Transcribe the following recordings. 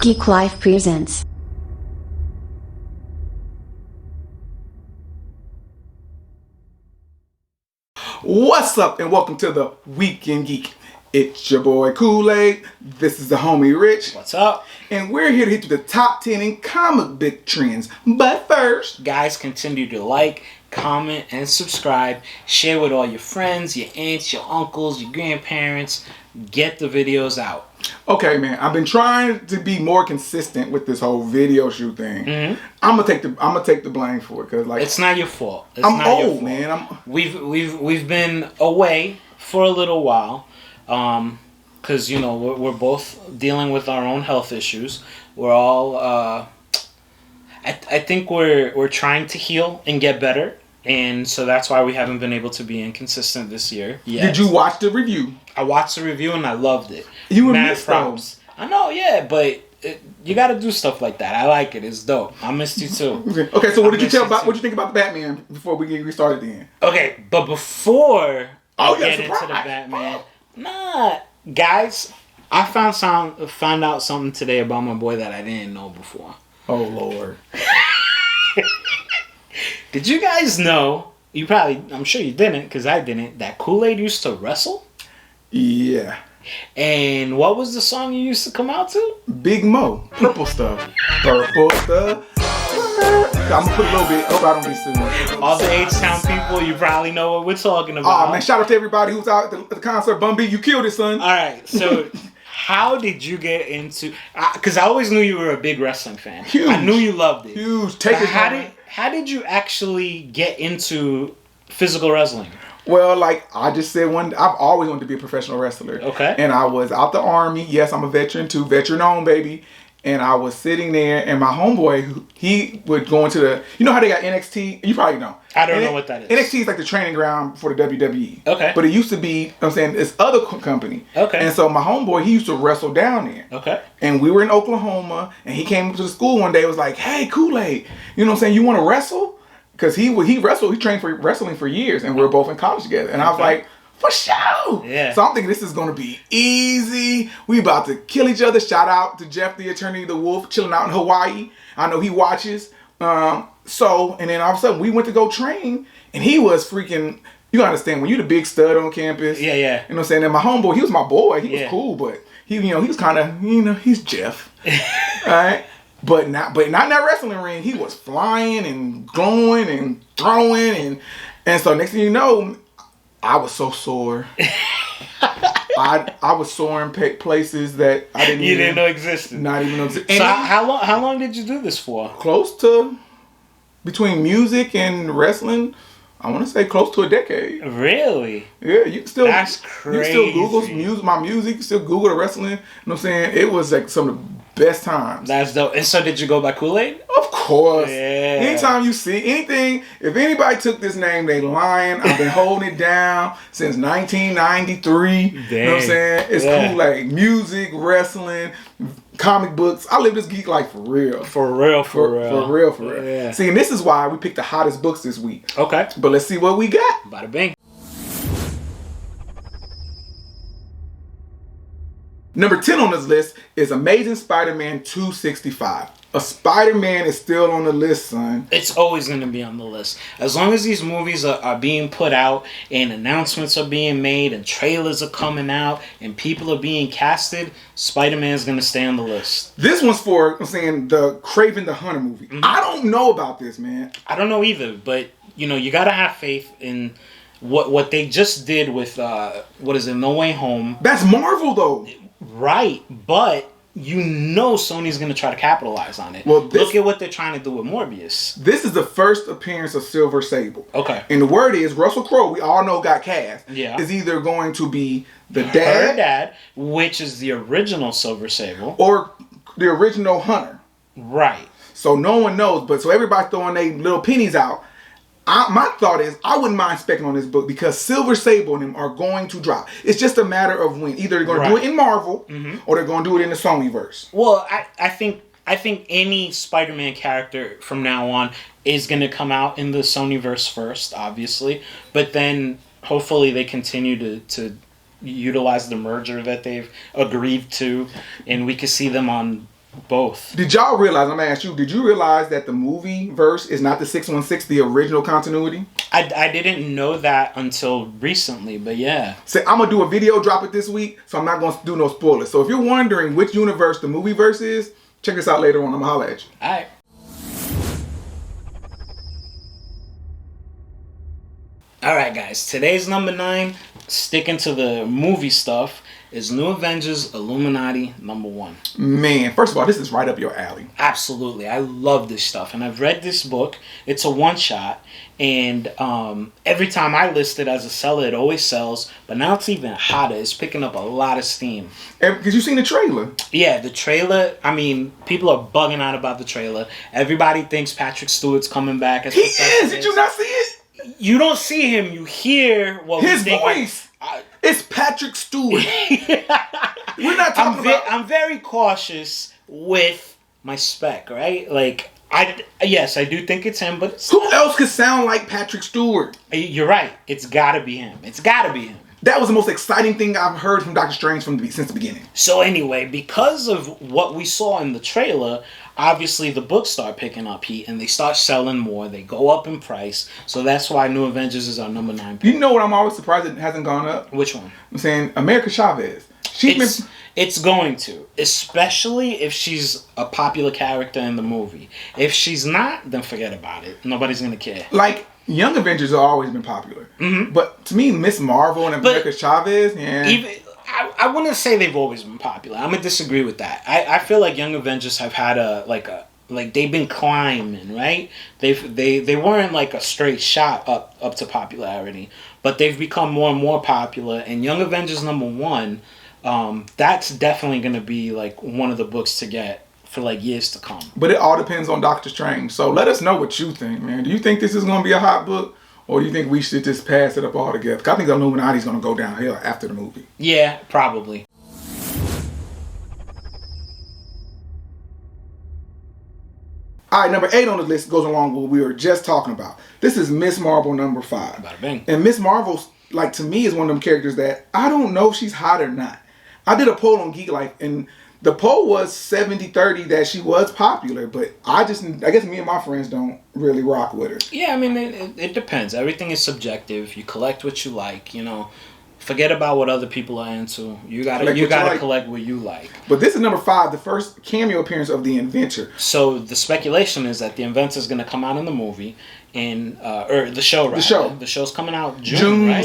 Geek Life presents. What's up and welcome to the Weekend Geek. It's your boy Kool-Aid. This is the homie Rich. What's up? And we're here to hit you the top 10 in comic book trends. But first, guys, continue to like, comment, and subscribe. Share with all your friends, your aunts, your uncles, your grandparents. Get the videos out. Okay, man, I've been trying to be more consistent with this whole video shoot thing. Mm-hmm. I'm gonna take the blame for it because it's not your fault. I'm old, man. We've been away for a little while, because we're both dealing with our own health issues. We're all I think we're trying to heal and get better, and so that's why we haven't been able to be inconsistent this year. Yet. Did you watch the review? I watched the review and I loved it. You were missed those. I know, yeah, but you got to do stuff like that. I like it. It's dope. I missed you too. Okay, so what you think about the Batman before we get restarted then? Okay, but before I get into the Batman, guys, I found out something today about my boy that I didn't know before. Oh Lord. Did you guys know? I'm sure you didn't, because I didn't. That Kool-Aid used to wrestle. Yeah. And what was the song you used to come out to? Big Mo. Purple Stuff. Purple Stuff. I'm gonna put a little bit. Hope I don't be sitting. All the H-Town people, you probably know what we're talking about. Oh man, shout out to everybody who's out at the concert. Bun B, you killed it, son. Alright, so how did you get into... Because I always knew you were a big wrestling fan. Huge. I knew you loved it. Huge. How did you actually get into physical wrestling? Well, like I just said, I've always wanted to be a professional wrestler. Okay. And I was out the Army. Yes, I'm a veteran too. Veteran on, baby. And I was sitting there, and my homeboy, he would go into the... You know how they got NXT? You probably don't. I don't know what that is. NXT is like the training ground for the WWE. Okay. But it used to be, I'm saying, this other company. Okay. And so my homeboy, he used to wrestle down there. Okay. And we were in Oklahoma, and he came to the school one day and was like, hey, Kool-Aid, you know what I'm saying, you want to wrestle? Because he trained for wrestling for years, and we were both in college together. And I was like, for sure. Yeah. So I'm thinking this is going to be easy. We about to kill each other. Shout out to Jeff, the attorney, the Wolf, chilling out in Hawaii. I know he watches. And then all of a sudden we went to go train, and he was freaking... You gotta understand, when you're the big stud on campus. Yeah, yeah. You know what I'm saying? And my homeboy, he was my boy. He was cool, but he was kind of, he's Jeff. All right? But not in that wrestling ring. He was flying and glowing and throwing, and so next thing you know, I was so sore. I was sore in places that I didn't know existed. Not even know existed. So how long did you do this for? Close to, between music and wrestling, I want to say close to a decade. Really? Yeah, you can still... That's crazy. You can still Google my music. You can still Google the wrestling. You know what I'm saying? It was like some of the best times. That's dope. And so did you go by Kool-Aid? Of course. Yeah. Anytime you see anything, if anybody took this name, they lying. I've been holding it down since 1993. Dang. You know what I'm saying? It's Kool-Aid. Music, wrestling, comic books. I live this geek life for real. For real. Yeah. See, and this is why we picked the hottest books this week. Okay. But let's see what we got. Bada bing. Number 10 on this list is Amazing Spider-Man 265. A Spider-Man is still on the list, son. It's always going to be on the list. As long as these movies are being put out and announcements are being made and trailers are coming out and people are being casted, Spider-Man is going to stay on the list. This one's for, the Kraven the Hunter movie. Mm-hmm. I don't know about this, man. I don't know either, but, you got to have faith in what they just did with, No Way Home. That's Marvel, though. Right, but Sony's going to try to capitalize on it. Well, look at what they're trying to do with Morbius. This is the first appearance of Silver Sable. Okay. And the word is Russell Crowe, we all know got cast, is either going to be the dad. Her dad, which is the original Silver Sable. Or the original Hunter. Right. So no one knows, but so everybody's throwing their little pennies out. My thought is, I wouldn't mind specking on this book because Silver Sable and them are going to drop. It's just a matter of when. Either they're going to do it in Marvel, or they're going to do it in the Sonyverse. Well, I think any Spider-Man character from now on is going to come out in the Sonyverse first, obviously. But then, hopefully, they continue to utilize the merger that they've agreed to, and we can see them on Both. Did y'all realize, I'm going to ask you, did you realize that the movie verse is not the 616, the original continuity? I didn't know that until recently, but yeah. So I'm going to do a video, drop it this week, so I'm not going to do no spoilers. So if you're wondering which universe the movie verse is, check this out later on. I'm going to holler at you. All right. All right, guys. Today's number 9, sticking to the movie stuff, is New Avengers Illuminati #1. Man, first of all, this is right up your alley. Absolutely. I love this stuff. And I've read this book. It's a one-shot. And every time I list it as a seller, it always sells. But now it's even hotter. It's picking up a lot of steam. Because you've seen the trailer. Yeah, the trailer. I mean, people are bugging out about the trailer. Everybody thinks Patrick Stewart's coming back. He is. Did you not see it? You don't see him. You hear what his voice. It's Patrick Stewart. We're not talking about... I'm very cautious with my spec, right? Like, yes, I do think it's him, but... Who else could sound like Patrick Stewart? You're right. It's got to be him. It's got to be him. That was the most exciting thing I've heard from Doctor Strange since the beginning. So anyway, because of what we saw in the trailer, obviously the books start picking up heat and they start selling more. They go up in price. So that's why New Avengers is our number 9 pick. You know what I'm always surprised it hasn't gone up? Which one? I'm saying America Chavez. It's going to. Especially if she's a popular character in the movie. If she's not, then forget about it. Nobody's going to care. Like... Young Avengers have always been popular. Mm-hmm. But to me, Miss Marvel and America Chavez, yeah. I wouldn't say they've always been popular. I'm going to disagree with that. I feel like Young Avengers have had they've been climbing, right? They weren't like a straight shot up to popularity, but they've become more and more popular. And Young Avengers #1, that's definitely going to be like one of the books to get for like years to come. But it all depends on Doctor Strange. So let us know what you think, man. Do you think this is going to be a hot book? Or do you think we should just pass it up altogether? Because I think the Illuminati is going to go downhill after the movie. Yeah, probably. All right, number 8 on the list goes along with what we were just talking about. This is Miss Marvel number 5. Bada bing. And Miss Marvel, like, to me, is one of them characters that I don't know if she's hot or not. I did a poll on Geek Life, and the poll was 70-30 that she was popular, but I guess me and my friends don't really rock with her. Yeah, I mean, it depends. Everything is subjective. You collect what you like, you know. Forget about what other people are into. You gotta collect what you like. But this is number 5, the first cameo appearance of the Inventor. So the speculation is that the Inventor is gonna come out in the movie, or the show, right? The show's coming out June, right?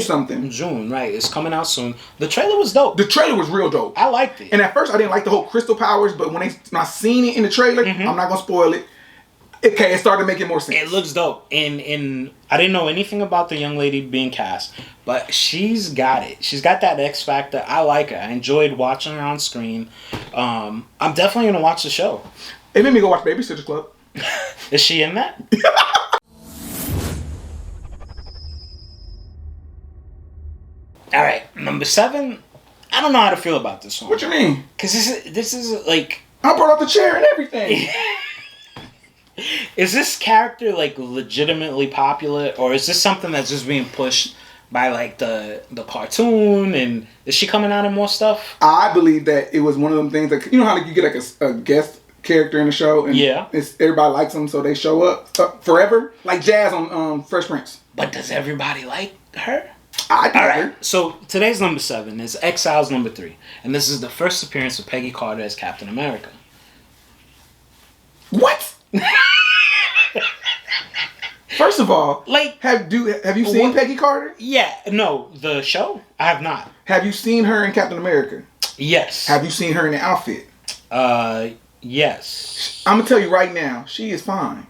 June, right? It's coming out soon. The trailer was dope. The trailer was real dope. I liked it. And at first, I didn't like the whole crystal powers, but when I seen it in the trailer, I'm not gonna spoil it. Okay, it started making more sense. It looks dope. And I didn't know anything about the young lady being cast, but she's got it. She's got that X factor. I like her. I enjoyed watching her on screen. I'm definitely gonna watch the show. It made me go watch Babysitter's Club. Is she in that? All right, number 7. I don't know how to feel about this one. What you mean? Because this is like... I brought up the chair and everything. Is this character like legitimately popular, or is this something that's just being pushed by like the cartoon? And is she coming out in more stuff? I believe that it was one of them things that, you know how like you get like a guest character in the show, and everybody likes them, so they show up forever, like Jazz on Fresh Prince. But does everybody like her? I do. All right. So today's number 7 is Exiles number 3, and this is the first appearance of Peggy Carter as Captain America. What? First of all, like, have you seen Peggy Carter? Yeah, no, the show I have not. Have you seen her in Captain America? Yes. Have you seen her in the outfit? Yes. I'm gonna tell you right now, she is fine.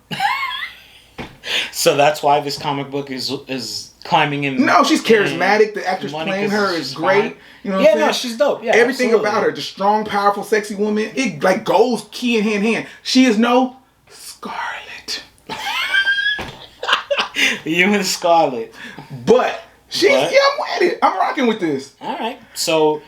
So that's why this comic book is climbing in. No, she's charismatic. The actress playing her is great. You know what I'm saying? No, she's dope. Yeah, everything about her, the strong, powerful, sexy woman, it like goes key in hand. She is no Scarlet. You and Scarlet. But I'm with it. I'm rocking with this. All right. So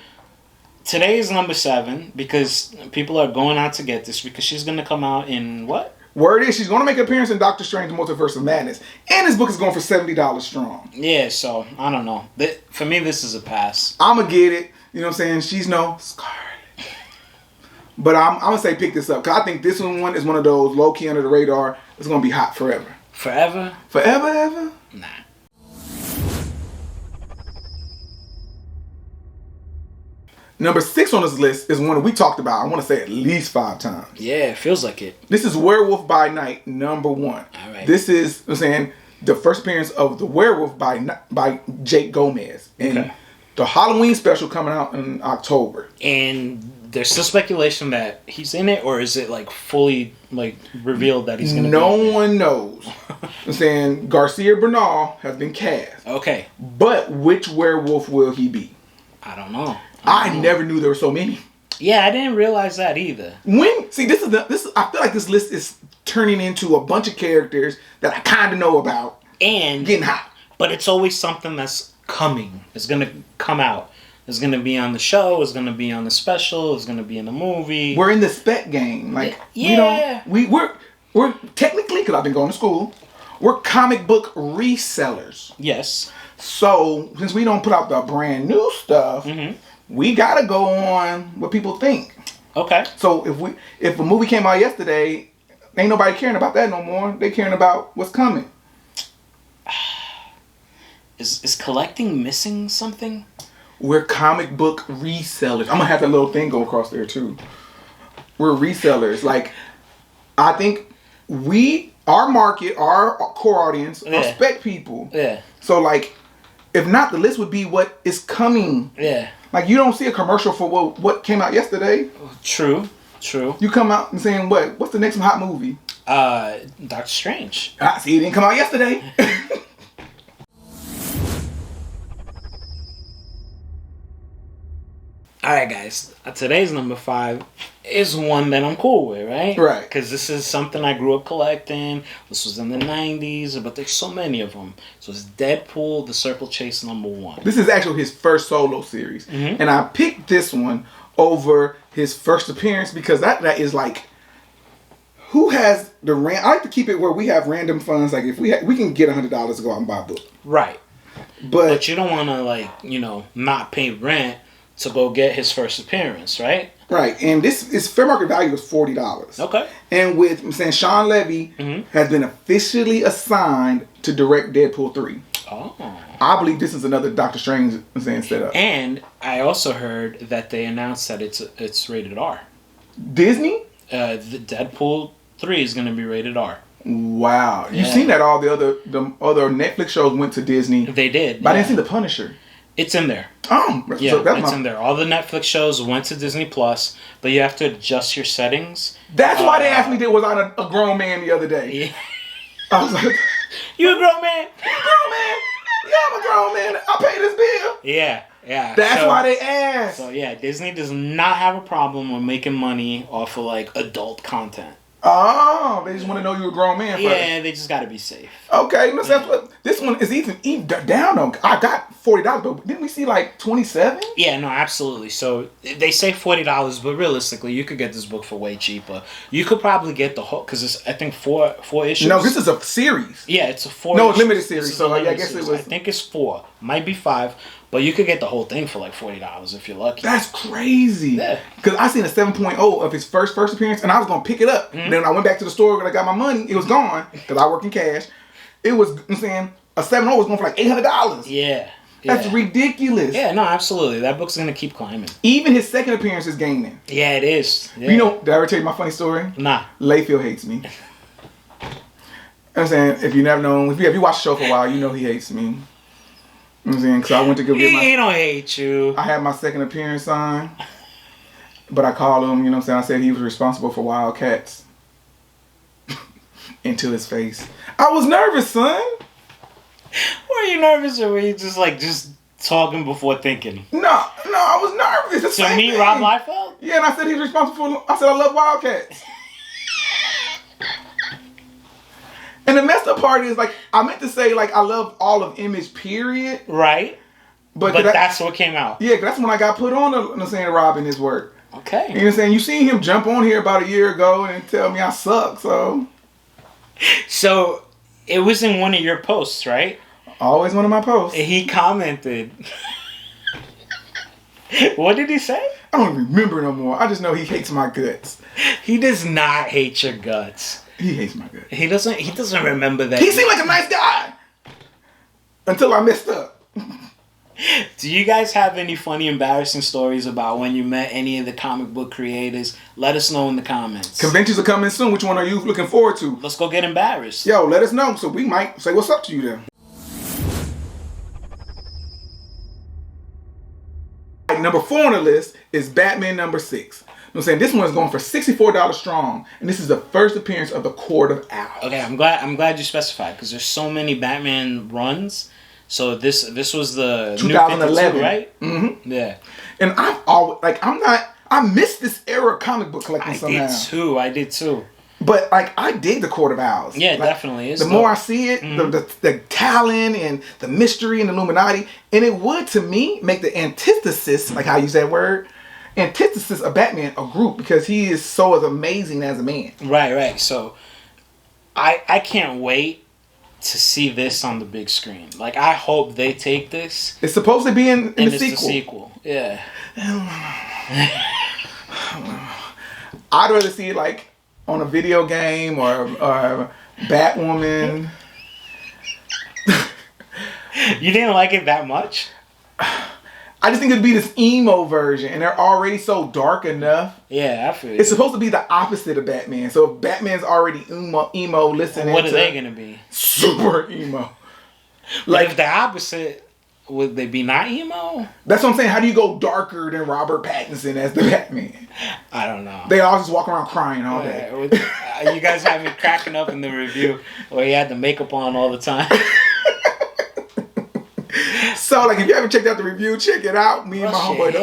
today is number 7 because people are going out to get this because she's going to come out in what? Word is she's going to make an appearance in Doctor Strange: The Multiverse of Madness. And this book is going for $70 strong. Yeah, so I don't know. For me, this is a pass. I'm going to get it. You know what I'm saying? She's no Scarlet. But I'm gonna say pick this up because I think this one is one of those low key under the radar. It's gonna be hot forever. Forever? Forever ever? Nah. Number 6 on this list is one that we talked about, I want to say at least 5 times. Yeah, it feels like it. This is Werewolf by Night, number 1. All right. This is, I'm saying, the first appearance of the Werewolf by Jake Gomez. And the Halloween special coming out in October. And there's still speculation that he's in it, or is it like fully like revealed that he's going to be in it? No one knows. I'm saying Garcia Bernal has been cast. Okay. But which werewolf will he be? I don't know. I never knew there were so many. Yeah, I didn't realize that either. I feel like this list is turning into a bunch of characters that I kind of know about and getting hot. But it's always something that's coming. It's gonna come out. It's gonna be on the show. It's gonna be on the special. It's gonna be in the movie. We're in the spec game. Like yeah, we're technically, because I've been going to school, we're comic book resellers. Yes. So since we don't put out the brand new stuff. Mm-hmm. We gotta go on what people think. Okay. So if a movie came out yesterday, ain't nobody caring about that no more. They caring about what's coming. Is collecting missing something? We're comic book resellers. I'm gonna have that little thing go across there too. We're resellers. Like, I think our market, our core audience, are spec people. Yeah. So like, if not, the list would be what is coming. Yeah. Like, you don't see a commercial for what came out yesterday. True. You come out and saying, what's the next hot movie? Doctor Strange. See, it didn't come out yesterday. Alright, guys. Today's number 5 is one that I'm cool with, right? Right. Because this is something I grew up collecting. This was in the 90s, but there's so many of them. So it's Deadpool, The Circle Chase, number 1. This is actually his first solo series. Mm-hmm. And I picked this one over his first appearance because that is like, who has the I like to keep it where we have random funds. Like, if we can get $100 to go out and buy a book. Right. But you don't want to, not pay rent to go get his first appearance, right? Right, and this is fair market value is $40. Okay. And with Sean Levy has been officially assigned to direct Deadpool 3. Oh. I believe this is another Doctor Strange setup. And I also heard that they announced that it's rated R. Disney? The Deadpool 3 is going to be rated R. Wow, you've seen that all the other Netflix shows went to Disney. They did, but I didn't see The Punisher. It's in there. Oh, yeah, so it's in there. All the Netflix shows went to Disney Plus, but you have to adjust your settings. That's why they asked me was I a grown man the other day. Yeah. I was like, "You a grown man? You a grown man? Yeah, I'm a grown man. I pay this bill." Yeah. That's why they asked. So yeah, Disney does not have a problem with making money off of like adult content. Oh, they just want to know you're a grown man first. Yeah, they just got to be safe. Okay, that's what this one is even down on. I got $40, but didn't we see like 27? Yeah, no, absolutely. So they say $40, but realistically, you could get this book for way cheaper. You could probably get the whole because it's I think four issues. No, this is a series. Yeah, it's a 4. No, it's limited series. So I guess it was. I think it's 4, might be 5. But you could get the whole thing for like $40 if you're lucky. That's crazy. Yeah. Because I seen a 7.0 of his first appearance, and I was going to pick it up. Mm-hmm. Then I went back to the store when I got my money. It was gone because I work in cash. It was, I'm saying, a 7.0 was going for like $800. Yeah. That's ridiculous. Yeah, no, absolutely. That book's going to keep climbing. Even his second appearance is gaining. Yeah, it is. Yeah. You know, did I ever tell you my funny story? Nah. Layfield hates me. I'm saying, if you never known, if you watched the show for a while, you know he hates me. You know what I'm saying? Because I went to go get He don't hate you. I had my second appearance on, but I called him, you know what I'm saying? I said he was responsible for Wildcats. Into his face. I was nervous, son. Were you nervous or were you just talking before thinking? No, I was nervous. So me, Rob Liefeld? Yeah, and I said he's responsible for, I said I love Wildcats. And the messed up part is, like, I meant to say, like, I love all of Image, period. Right. But that's what came out. Yeah, that's when I got put on, you know, saying Rob in his work. Okay. You know what I'm saying? You seen him jump on here about a year ago and tell me I suck, so. So, it was in one of your posts, right? Always one of my posts. He commented. What did he say? I don't remember no more. I just know he hates my guts. He does not hate your guts. He hates my guts. He doesn't remember that. He seemed like a nice guy until I messed up. Do you guys have any funny, embarrassing stories about when you met any of the comic book creators? Let us know in the comments. Conventions are coming soon. Which one are you looking forward to? Let's go get embarrassed. Yo, let us know so we might say what's up to you then. Number 4 on the list is Batman number 6. You know what I'm saying? This one is going for $64 strong, and this is the first appearance of the Court of Owls. Okay, I'm glad you specified because there's so many Batman runs. So this was the 2011, right? Mm-hmm. Yeah. And I've always I missed this era of comic book collecting somehow. I did too. But like I dig the Court of Owls. Yeah, definitely is. The more I see it, the talent and the mystery and the Illuminati, and it would to me make the antithesis, like how you use that word, antithesis of Batman a group because he is so as amazing as a man. Right. So I can't wait to see this on the big screen. Like I hope they take this. It's supposed to be in the sequel. The sequel. Yeah. I'd rather see it like on a video game or Batwoman. You didn't like it that much? I just think it'd be this emo version, and they're already so dark enough. Yeah, I feel it's supposed to be the opposite of Batman. So if Batman's already emo listening, what are they gonna be? Super emo. Like if the opposite, would they be not emo? That's what I'm saying. How do you go darker than Robert Pattinson as the Batman? I don't know. They all just walk around crying all day. You guys have me cracking up in the review where he had the makeup on all the time. So, like, if you haven't checked out the review, check it out. Me and my homeboy,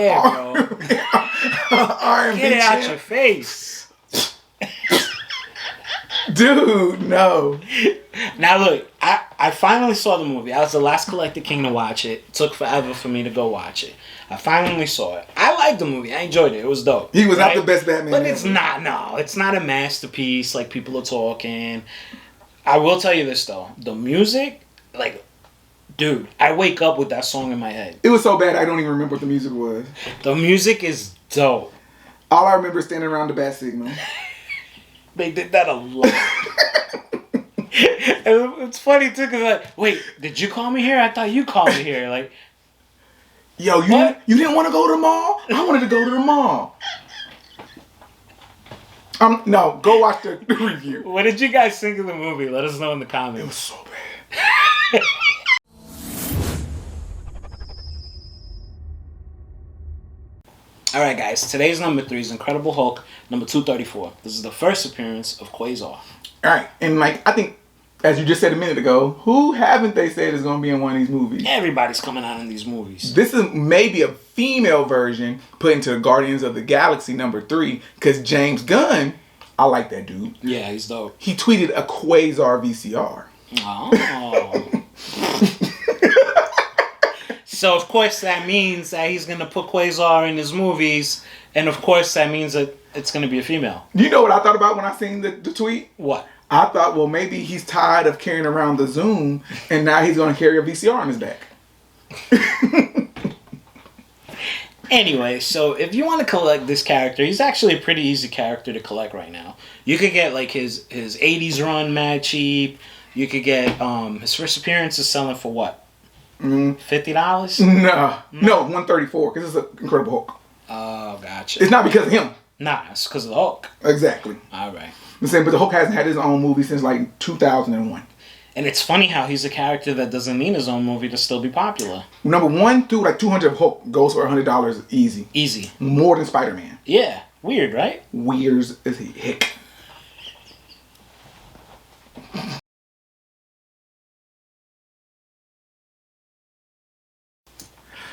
R&B Get it out your face. Dude, no. Now, look, I finally saw the movie. I was the last collected king to watch it. It took forever for me to go watch it. I finally saw it. I liked the movie. I enjoyed it. It was dope. He was not the best Batman. But it's not, no. It's not a masterpiece like people are talking. I will tell you this, though. The music, like... Dude, I wake up with that song in my head. It was so bad I don't even remember what the music was. The music is dope. All I remember is standing around the bat signal. They did that a lot. It's funny too, cause like, wait, did you call me here? I thought you called me here. Like, yo, you didn't want to go to the mall? I wanted to go to the mall. No, go watch the review. What did you guys think of the movie? Let us know in the comments. It was so bad. Alright guys, today's number 3 is Incredible Hulk, number 234. This is the first appearance of Quasar. Alright, and like, I think, as you just said a minute ago, who haven't they said is going to be in one of these movies? Everybody's coming out in these movies. This is maybe a female version put into Guardians of the Galaxy number 3, because James Gunn, I like that dude. Yeah, he's dope. He tweeted a Quasar VCR. Oh. So, of course, that means that he's going to put Quasar in his movies. And, of course, that means that it's going to be a female. You know what I thought about when I seen the tweet? What? I thought, well, maybe he's tired of carrying around the Zoom, and now he's going to carry a VCR on his back. Anyway, so if you want to collect this character, he's actually a pretty easy character to collect right now. You could get, like, his 80s run mad cheap. You could get his first appearance is selling for what? $50? No, $134 because it's an Incredible Hulk. Oh, gotcha. It's not because of him. Nah, it's because of the Hulk. Exactly. All right. I'm saying, but the Hulk hasn't had his own movie since like 2001. And it's funny how he's a character that doesn't need his own movie to still be popular. Number 1 through like 200 of Hulk goes for $100 easy. Easy. More than Spider-Man. Yeah. Weird, right? Weird as heck.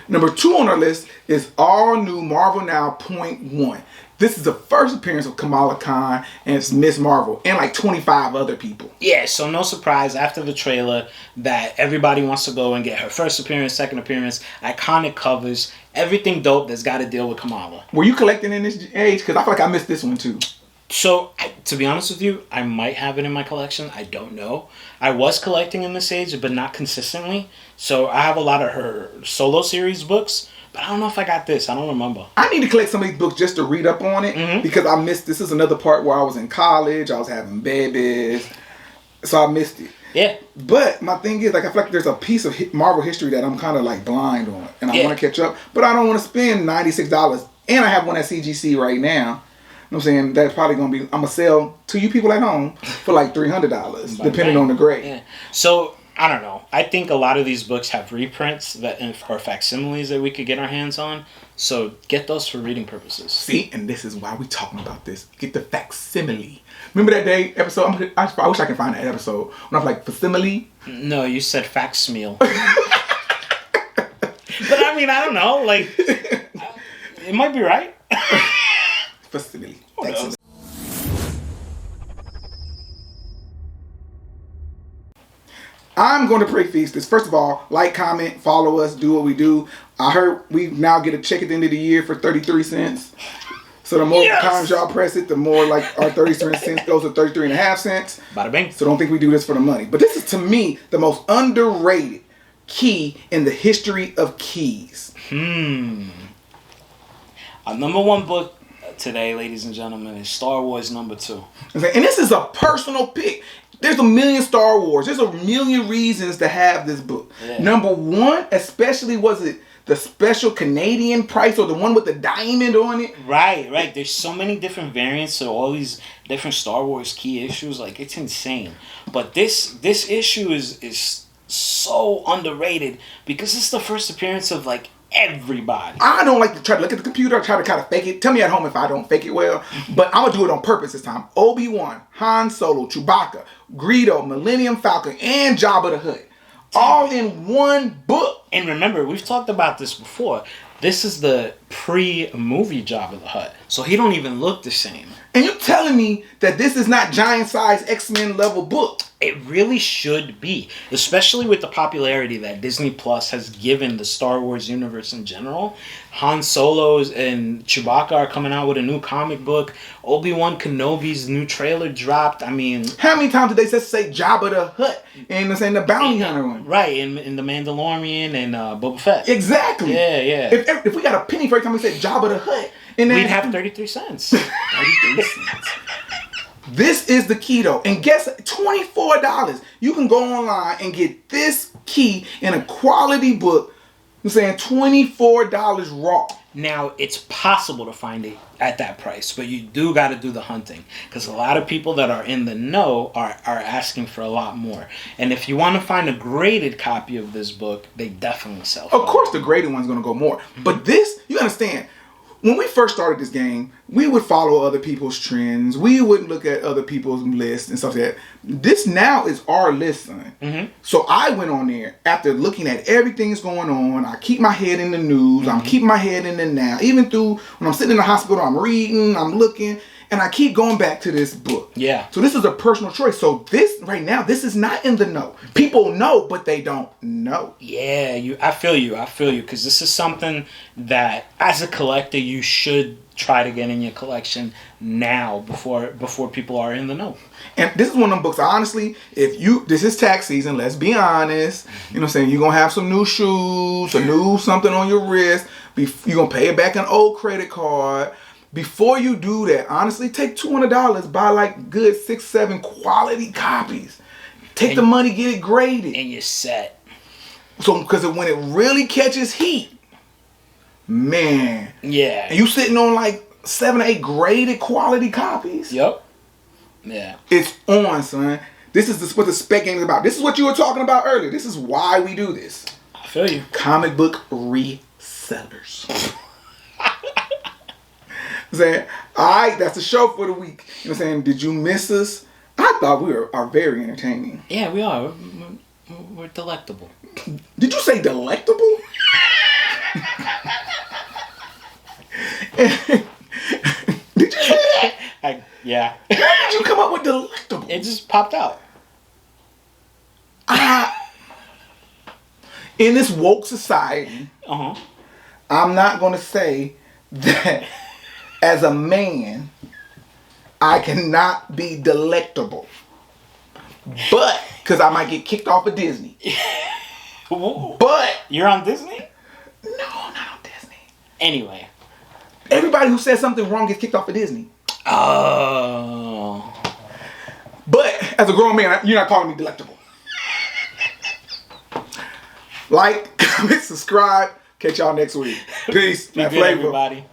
Number 2 on our list is all new Marvel Now .1. This is the first appearance of Kamala Khan and it's Miss Marvel and like 25 other people. Yeah, so no surprise after the trailer that everybody wants to go and get her first appearance, second appearance, iconic covers, everything dope that's got to deal with Kamala. Were you collecting in this age? Because I feel like I missed this one too. So, to be honest with you, I might have it in my collection. I don't know. I was collecting in this age, but not consistently. So, I have a lot of her solo series books, But I don't know if I got this. I don't remember. I need to collect some of these books just to read up on it because I missed. This is another part where I was in college. I was having babies, so I missed it. Yeah. But my thing is, like, I feel like there's a piece of Marvel history that I'm kind of like blind on, and I want to catch up, but I don't want to spend $96, and I have one at CGC right now. You know what I'm saying? That's probably gonna be. I'm gonna sell to you people at home for like $300, depending on the grade. Yeah. So I don't know. I think a lot of these books have reprints or facsimiles that we could get our hands on. So get those for reading purposes. See, and this is why we talking about this. Get the facsimile. Remember that day episode? I wish I could find that episode when I was like facsimile. No, you said facsimile. But I mean, I don't know. Like, it might be right. Facsimile. I'm going to preface this. First of all, like, comment, follow us, do what we do. I heard we now get a check at the end of the year for 33 cents. So the more times y'all press it, the more like our 33 cents goes to 33 and a half cents. Bada bing. So don't think we do this for the money. But this is, to me, the most underrated key in the history of keys. Our number one book today, ladies and gentlemen, is Star Wars #2. And this is a personal pick. There's a million Star Wars. There's a million reasons to have this book. Yeah. Number one, especially, was it the special Canadian price or the one with the diamond on it? Right. There's so many different variants of all these different Star Wars key issues. Like, it's insane. But this issue is so underrated because it's the first appearance of, like, everybody. I don't like to try to look at the computer, try to kind of fake it. Tell me at home if I don't fake it well. But I'm going to do it on purpose this time. Obi-Wan, Han Solo, Chewbacca, Greedo, Millennium Falcon, and Jabba the Hutt. All in one book. And remember, we've talked about this before. This is the pre-movie Jabba the Hutt. So he don't even look the same. And you're telling me that this is not giant-size X-Men level book? It really should be. Especially with the popularity that Disney Plus has given the Star Wars universe in general. Han Solo's and Chewbacca are coming out with a new comic book. Obi-Wan Kenobi's new trailer dropped. I mean... How many times did they say Jabba the Hutt in the Bounty Hunter one? Right, in The Mandalorian and Boba Fett. Exactly. Yeah. If we got a penny for every time we said Jabba the Hutt... We'd have 33 cents. 33 cents. This is the key though. And guess $24. You can go online and get this key in a quality book. I'm saying $24 raw. Now, it's possible to find it at that price, but you do got to do the hunting because a lot of people that are in the know are asking for a lot more. And if you want to find a graded copy of this book, they definitely sell. Of course, the graded one's going to go more. But this, you understand, when we first started this game, we would follow other people's trends. We wouldn't look at other people's lists and stuff like that. This now is our list, son. So I went on there after looking at everything that's going on. I keep my head in the news. I'm keeping my head in the now. Even through when I'm sitting in the hospital, I'm reading, I'm looking, and I keep going back to this book. Yeah. So this is a personal choice. So this, right now, this is not in the know. People know, but they don't know. Yeah, I feel you. Because this is something that, as a collector, you should try to get in your collection now before people are in the know. And this is one of them books, honestly, this is tax season, let's be honest. You know what I'm saying? You're going to have some new shoes, a new something on your wrist. You're going to pay back an old credit card. Before you do that, honestly, take $200, buy like good 6-7 quality copies. Take the money, get it graded. And you're set. So, because when it really catches heat, man. Yeah. And you sitting on like 7 or 8 graded quality copies. Yep. Yeah. It's on, son. This is what the spec game is about. This is what you were talking about earlier. This is why we do this. I feel you. Comic book resellers. Saying, all right, that's the show for the week. You know what I'm saying? Did you miss us? I thought we are very entertaining. Yeah, we are. We're delectable. Did you say delectable? Did you say that? Yeah. How did you come up with delectable? It just popped out. In this woke society, I'm not going to say that as a man, I cannot be delectable. But, because I might get kicked off of Disney. But. You're on Disney? No, I'm not on Disney. Anyway. Everybody who says something wrong gets kicked off of Disney. Oh. But as a grown man, you're not calling me delectable. Like, comment, subscribe. Catch y'all next week. Peace. Be good, everybody.